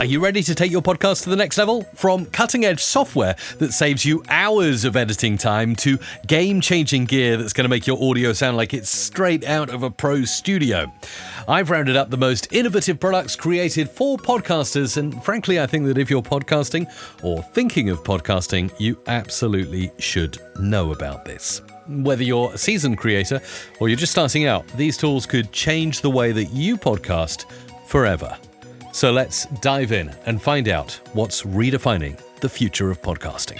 Are you ready to take your podcast to the next level? From cutting-edge software that saves you hours of editing time to game-changing gear that's going to make your audio sound like it's straight out of a pro studio. I've rounded up the most innovative products created for podcasters, and frankly, I think that if you're podcasting or thinking of podcasting, you absolutely should know about this. Whether you're a seasoned creator or you're just starting out, these tools could change the way that you podcast forever. So let's dive in and find out what's redefining the future of podcasting.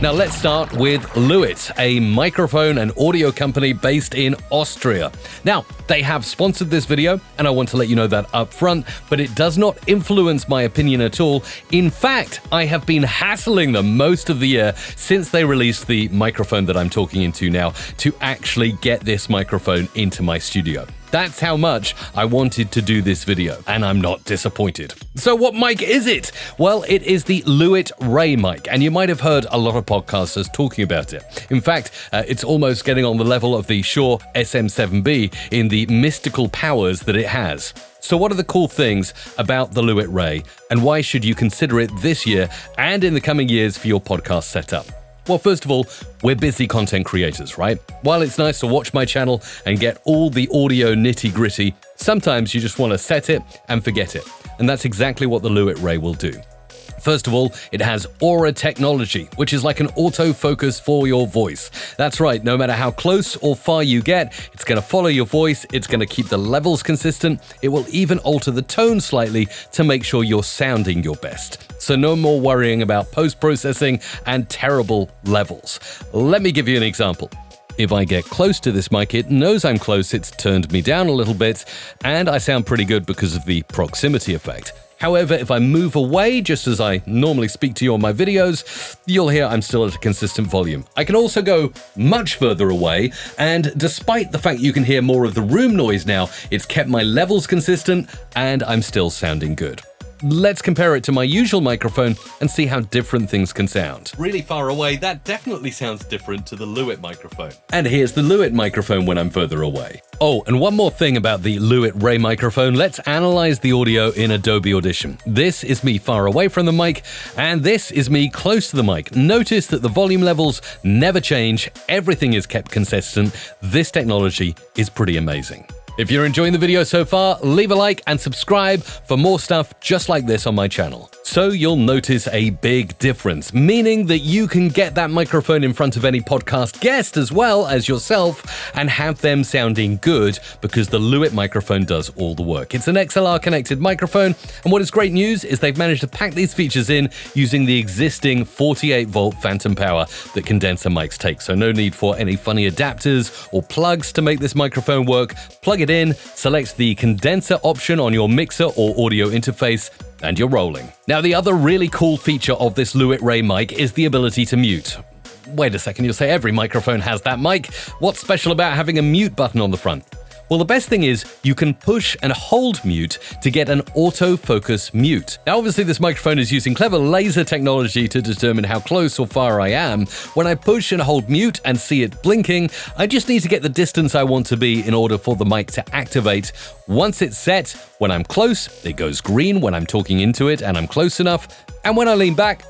Now let's start with Lewitt, a microphone and audio company based in Austria. Now, they have sponsored this video, and I want to let you know that up front, but it does not influence my opinion at all. In fact, I have been hassling them most of the year since they released the microphone that I'm talking into now to actually get this microphone into my studio. That's how much I wanted to do this video, and I'm not disappointed. So what mic is it? Well, it is the Lewitt RØDE mic, and you might have heard a lot of podcasters talking about it. In fact, it's almost getting on the level of the Shure SM7B in the mystical powers that it has. So what are the cool things about the Lewitt RØDE, and why should you consider it this year and in the coming years for your podcast setup? Well, first of all, we're busy content creators, right? While it's nice to watch my channel and get all the audio nitty-gritty, sometimes you just want to set it and forget it. And that's exactly what the Lewitt RØDE will do. First of all, it has Aura technology, which is like an autofocus for your voice. That's right, no matter how close or far you get, it's going to follow your voice, it's going to keep the levels consistent, it will even alter the tone slightly to make sure you're sounding your best. So no more worrying about post-processing and terrible levels. Let me give you an example. If I get close to this mic, it knows I'm close, it's turned me down a little bit, and I sound pretty good because of the proximity effect. However, if I move away, just as I normally speak to you on my videos, you'll hear I'm still at a consistent volume. I can also go much further away, and despite the fact you can hear more of the room noise now, it's kept my levels consistent, and I'm still sounding good. Let's compare it to my usual microphone and see how different things can sound. Really far away, that definitely sounds different to the Lewitt microphone. And here's the Lewitt microphone when I'm further away. Oh, and one more thing about the Lewitt RØDE microphone, let's analyze the audio in Adobe Audition. This is me far away from the mic, and this is me close to the mic. Notice that the volume levels never change, everything is kept consistent. This technology is pretty amazing. If you're enjoying the video so far, leave a like and subscribe for more stuff just like this on my channel. So you'll notice a big difference, meaning that you can get that microphone in front of any podcast guest as well as yourself and have them sounding good because the Lewitt microphone does all the work. It's an XLR connected microphone, and what is great news is they've managed to pack these features in using the existing 48-volt phantom power that condenser mics take. So no need for any funny adapters or plugs to make this microphone work. Plug it in, select the condenser option on your mixer or audio interface, and you're rolling. Now, the other really cool feature of this Lewitt RØDE mic is the ability to mute. Wait a second, you'll say every microphone has that mic. What's special about having a mute button on the front? Well, the best thing is you can push and hold mute to get an autofocus mute. Now, obviously, this microphone is using clever laser technology to determine how close or far I am. When I push and hold mute and see it blinking, I just need to get the distance I want to be in order for the mic to activate. Once it's set, when I'm close, it goes green when I'm talking into it and I'm close enough. And when I lean back,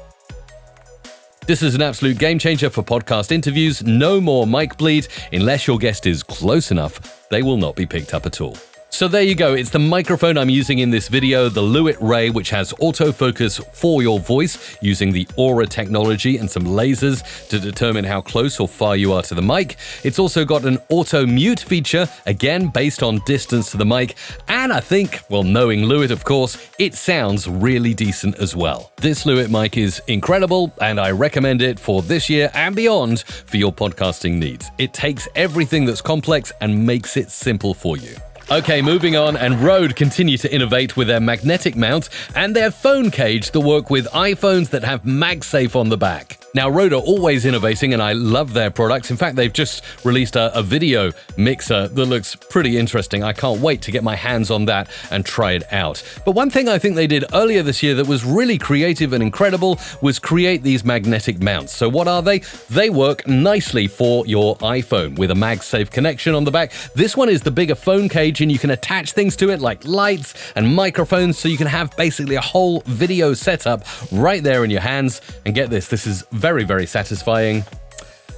this is an absolute game changer for podcast interviews. No more mic bleed. Unless your guest is close enough, they will not be picked up at all. So there you go, it's the microphone I'm using in this video, the Lewitt RØDE, which has autofocus for your voice using the Aura technology and some lasers to determine how close or far you are to the mic. It's also got an auto mute feature, again based on distance to the mic, and I think, well, knowing Lewitt of course, it sounds really decent as well. This Lewitt mic is incredible, and I recommend it for this year and beyond for your podcasting needs. It takes everything that's complex and makes it simple for you. Okay, moving on, and RØDE continue to innovate with their magnetic mount and their phone cage that work with iPhones that have MagSafe on the back. Now, RØDE are always innovating, and I love their products. In fact, they've just released a video mixer that looks pretty interesting. I can't wait to get my hands on that and try it out. But one thing I think they did earlier this year that was really creative and incredible was create these magnetic mounts. So what are they? They work nicely for your iPhone with a MagSafe connection on the back. This one is the bigger phone cage, and you can attach things to it like lights and microphones, so you can have basically a whole video setup right there in your hands. And get this is very, very satisfying.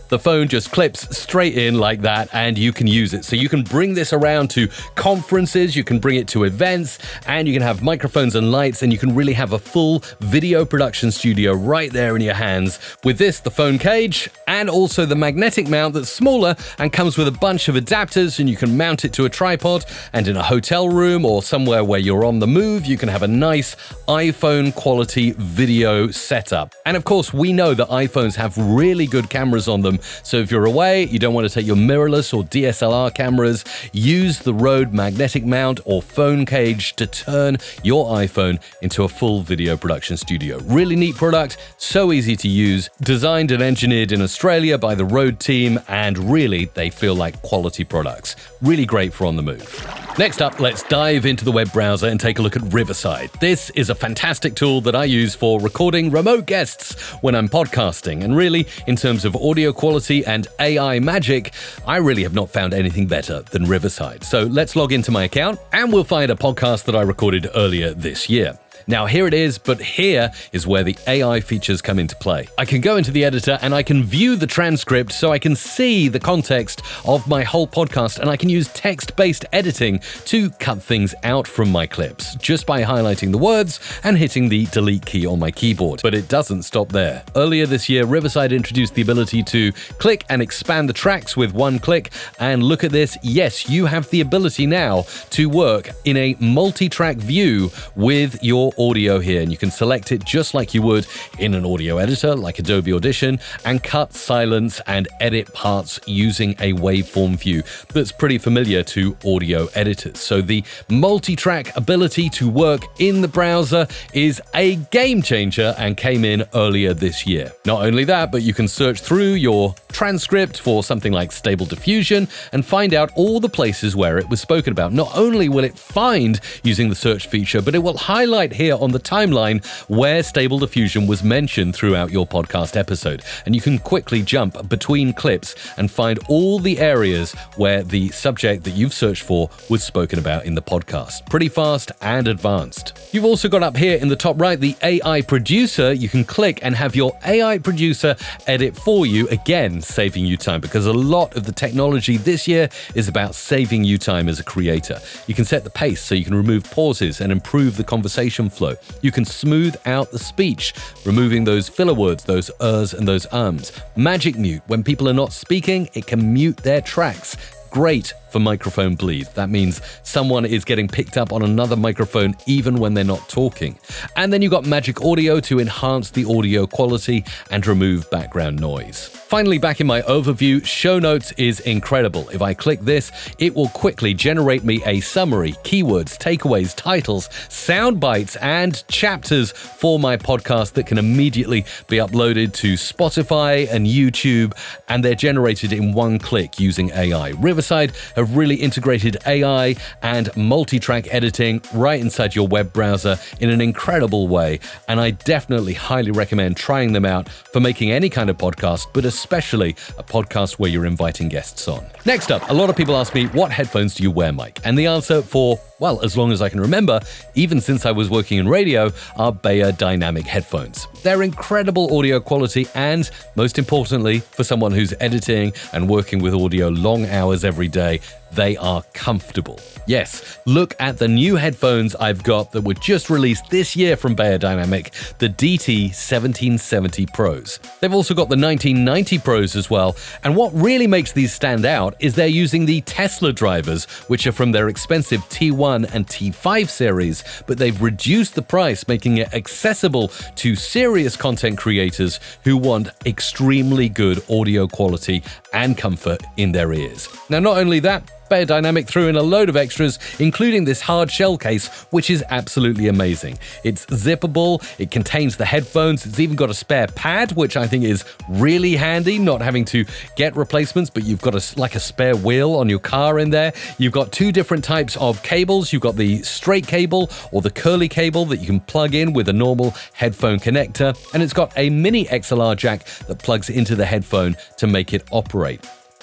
The phone just clips straight in like that, and you can use it. So you can bring this around to conferences, you can bring it to events, and you can have microphones and lights, and you can really have a full video production studio right there in your hands. With this, the phone cage, and also the magnetic mount that's smaller and comes with a bunch of adapters, and you can mount it to a tripod, and in a hotel room or somewhere where you're on the move, you can have a nice iPhone quality video setup. And of course, we know that iPhones have really good cameras on them. So if you're away, you don't want to take your mirrorless or DSLR cameras, use the RØDE magnetic mount or phone cage to turn your iPhone into a full video production studio. Really neat product, so easy to use, designed and engineered in Australia by the RØDE team, and really they feel like quality products. Really great for on the move. Next up, let's dive into the web browser and take a look at Riverside. This is a fantastic tool that I use for recording remote guests when I'm podcasting, and really, in terms of audio quality and AI magic, I really have not found anything better than Riverside. So let's log into my account, and we'll find a podcast that I recorded earlier this year. Now here it is, but here is where the AI features come into play. I can go into the editor and I can view the transcript so I can see the context of my whole podcast, and I can use text-based editing to cut things out from my clips just by highlighting the words and hitting the delete key on my keyboard. But it doesn't stop there. Earlier this year, Riverside introduced the ability to click and expand the tracks with one click, and look at this. Yes, you have the ability now to work in a multi-track view with your audio here, and you can select it just like you would in an audio editor like Adobe Audition, and cut, silence, and edit parts using a waveform view that's pretty familiar to audio editors. So the multi-track ability to work in the browser is a game changer and came in earlier this year. Not only that, but you can search through your transcript for something like Stable Diffusion and find out all the places where it was spoken about. Not only will it find using the search feature, but it will highlight here on the timeline where Stable Diffusion was mentioned throughout your podcast episode. And you can quickly jump between clips and find all the areas where the subject that you've searched for was spoken about in the podcast. Pretty fast and advanced. You've also got up here in the top right the AI producer. You can click and have your AI producer edit for you, again saving you time, because a lot of the technology this year is about saving you time as a creator. You can set the pace so you can remove pauses and improve the conversation flow. You can smooth out the speech, removing those filler words, those ers and those ums. Magic mute. When people are not speaking, it can mute their tracks. Great for microphone bleed. That means someone is getting picked up on another microphone even when they're not talking. And then you've got Magic Audio to enhance the audio quality and remove background noise. Finally, back in my overview, show notes is incredible. If I click this, it will quickly generate me a summary, keywords, takeaways, titles, sound bites, and chapters for my podcast that can immediately be uploaded to Spotify and YouTube, and they're generated in one click using AI. Riverside have really integrated AI and multi-track editing right inside your web browser in an incredible way, and I definitely highly recommend trying them out for making any kind of podcast, but especially a podcast where you're inviting guests on. Next up, a lot of people ask me, what headphones do you wear, Mike? And the answer for, well, as long as I can remember, even since I was working in radio, are Beyerdynamic headphones. They're incredible audio quality, and most importantly, for someone who's editing and working with audio long hours every day, they are comfortable. Yes, look at the new headphones I've got that were just released this year from Beyerdynamic, the DT 1770 Pros. They've also got the 1990 Pros as well, and what really makes these stand out is they're using the Tesla drivers, which are from their expensive T1 and T5 series, but they've reduced the price, making it accessible to serious content creators who want extremely good audio quality and comfort in their ears. Now, not only that, Beyerdynamic threw in a load of extras, including this hard shell case, which is absolutely amazing. It's zippable, it contains the headphones, it's even got a spare pad, which I think is really handy, not having to get replacements, but you've got like a spare wheel on your car in there. You've got two different types of cables. You've got the straight cable or the curly cable that you can plug in with a normal headphone connector, and it's got a mini XLR jack that plugs into the headphone to make it operate.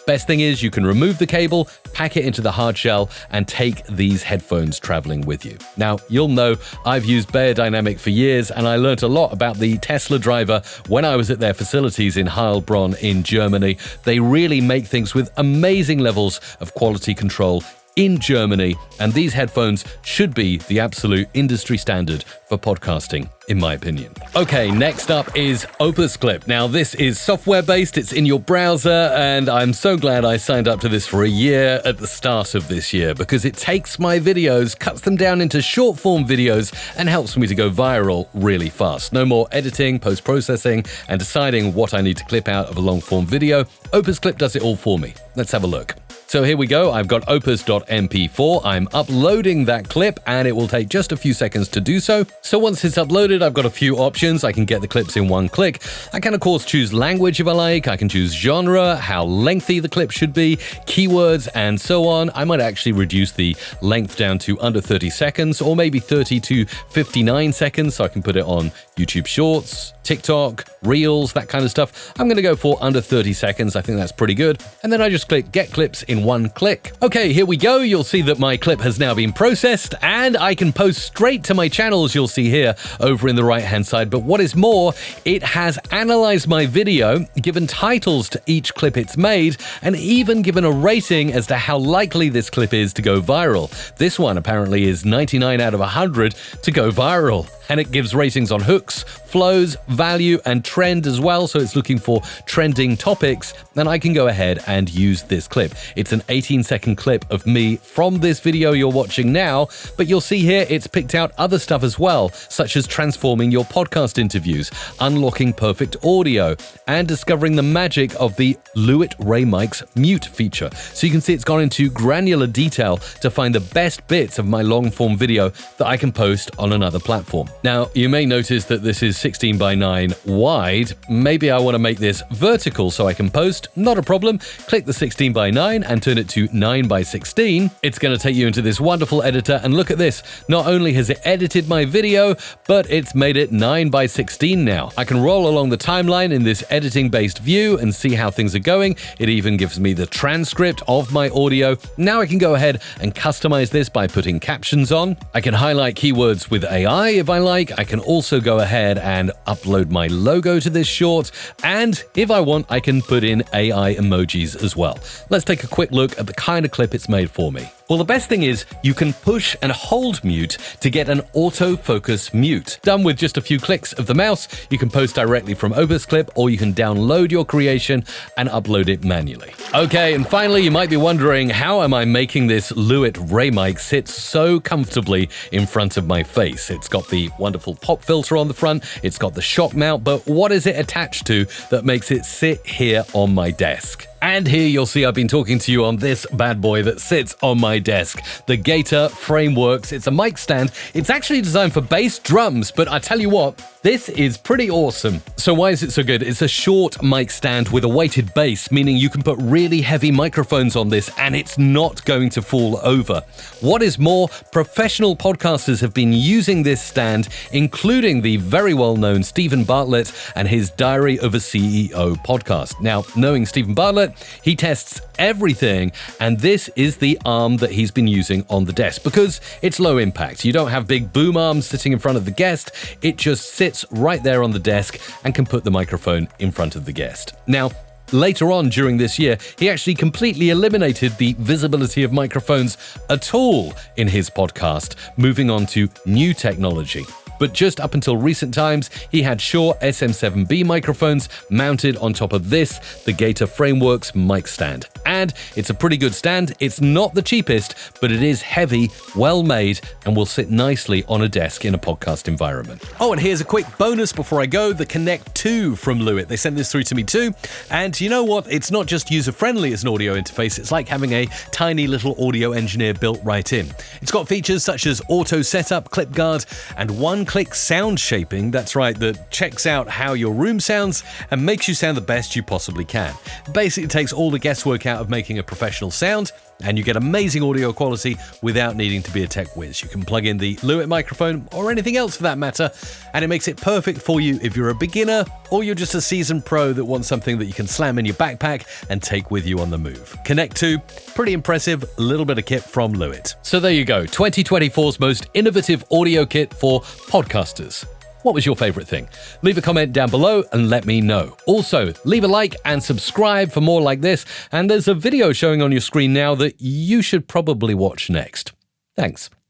Best thing is you can remove the cable, pack it into the hard shell, and take these headphones traveling with you. Now, you'll know I've used Beyerdynamic for years, and I learnt a lot about the Tesla driver when I was at their facilities in Heilbronn in Germany. They really make things with amazing levels of quality control in Germany, and these headphones should be the absolute industry standard for podcasting, in my opinion. Okay, next up is Opus Clip. Now, this is software-based, it's in your browser, and I'm so glad I signed up to this for a year at the start of this year, because it takes my videos, cuts them down into short-form videos, and helps me to go viral really fast. No more editing, post-processing, and deciding what I need to clip out of a long-form video. Opus Clip does it all for me. Let's have a look. So here we go, I've got opus.mp4, I'm uploading that clip and it will take just a few seconds to do so. So once it's uploaded, I've got a few options. I can get the clips in one click. I can of course choose language if I like, I can choose genre, how lengthy the clip should be, keywords and so on. I might actually reduce the length down to under 30 seconds or maybe 30 to 59 seconds so I can put it on YouTube Shorts, TikTok, Reels, that kind of stuff. I'm going to go for under 30 seconds. I think that's pretty good. And then I just click Get Clips in one click. Okay, here we go. You'll see that my clip has now been processed and I can post straight to my channels, you'll see here over in the right-hand side. But what is more, it has analyzed my video, given titles to each clip it's made, and even given a rating as to how likely this clip is to go viral. This one apparently is 99 out of 100 to go viral. And it gives ratings on hooks, flows, value, and trend as well, so it's looking for trending topics, then I can go ahead and use this clip. It's an 18-second clip of me from this video you're watching now, but you'll see here it's picked out other stuff as well, such as transforming your podcast interviews, unlocking perfect audio, and discovering the magic of the Lewitt Mic's mute feature. So you can see it's gone into granular detail to find the best bits of my long-form video that I can post on another platform. Now, you may notice that this is 16 by 9 wide. Maybe I want to make this vertical so I can post. Not a problem. Click the 16 by 9 and turn it to 9 by 16. It's going to take you into this wonderful editor, and look at this. Not only has it edited my video, but it's made it 9 by 16 now. I can roll along the timeline in this editing-based view and see how things are going. It even gives me the transcript of my audio. Now I can go ahead and customize this by putting captions on. I can highlight keywords with AI if I like. I can also go ahead and upload my logo to this short, and if I want, I can put in AI emojis as well. Let's take a quick look at the kind of clip it's made for me. Well, the best thing is you can push and hold mute to get an autofocus mute. Done with just a few clicks of the mouse, you can post directly from Opus Clip, or you can download your creation and upload it manually. Okay, and finally, you might be wondering, how am I making this Lewitt mic sit so comfortably in front of my face? It's got the wonderful pop filter on the front, it's got the shock mount, but what is it attached to that makes it sit here on my desk? And here you'll see I've been talking to you on this bad boy that sits on my desk, the Gator Frameworks. It's a mic stand. It's actually designed for bass drums, but I tell you what, this is pretty awesome. So why is it so good? It's a short mic stand with a weighted base, meaning you can put really heavy microphones on this and it's not going to fall over. What is more, professional podcasters have been using this stand, including the very well-known Stephen Bartlett and his Diary of a CEO podcast. Now, knowing Stephen Bartlett, he tests everything, and this is the arm that he's been using on the desk because it's low impact. You don't have big boom arms sitting in front of the guest. It just sits right there on the desk and can put the microphone in front of the guest. Now, later on during this year, he actually completely eliminated the visibility of microphones at all in his podcast, moving on to new technology. But just up until recent times, he had Shure SM7B microphones mounted on top of this, the Gator Frameworks mic stand. And it's a pretty good stand. It's not the cheapest, but it is heavy, well made, and will sit nicely on a desk in a podcast environment. Oh, and here's a quick bonus before I go, the Connect 2 from Lewitt. They sent this through to me too. And you know what? It's not just user-friendly as an audio interface. It's like having a tiny little audio engineer built right in. It's got features such as auto setup, clip guard, and one-click sound shaping. That's right, that checks out how your room sounds and makes you sound the best you possibly can. Basically, it takes all the guesswork out of making a professional sound, and you get amazing audio quality without needing to be a tech whiz. You can plug in the Lewitt microphone or anything else for that matter, and it makes it perfect for you if you're a beginner or you're just a seasoned pro that wants something that you can slam in your backpack and take with you on the move. Connect 2, pretty impressive, little bit of kit from Lewitt. So there you go, 2024's most innovative audio kit for podcasters. What was your favorite thing? Leave a comment down below and let me know. Also, leave a like and subscribe for more like this. And there's a video showing on your screen now that you should probably watch next. Thanks.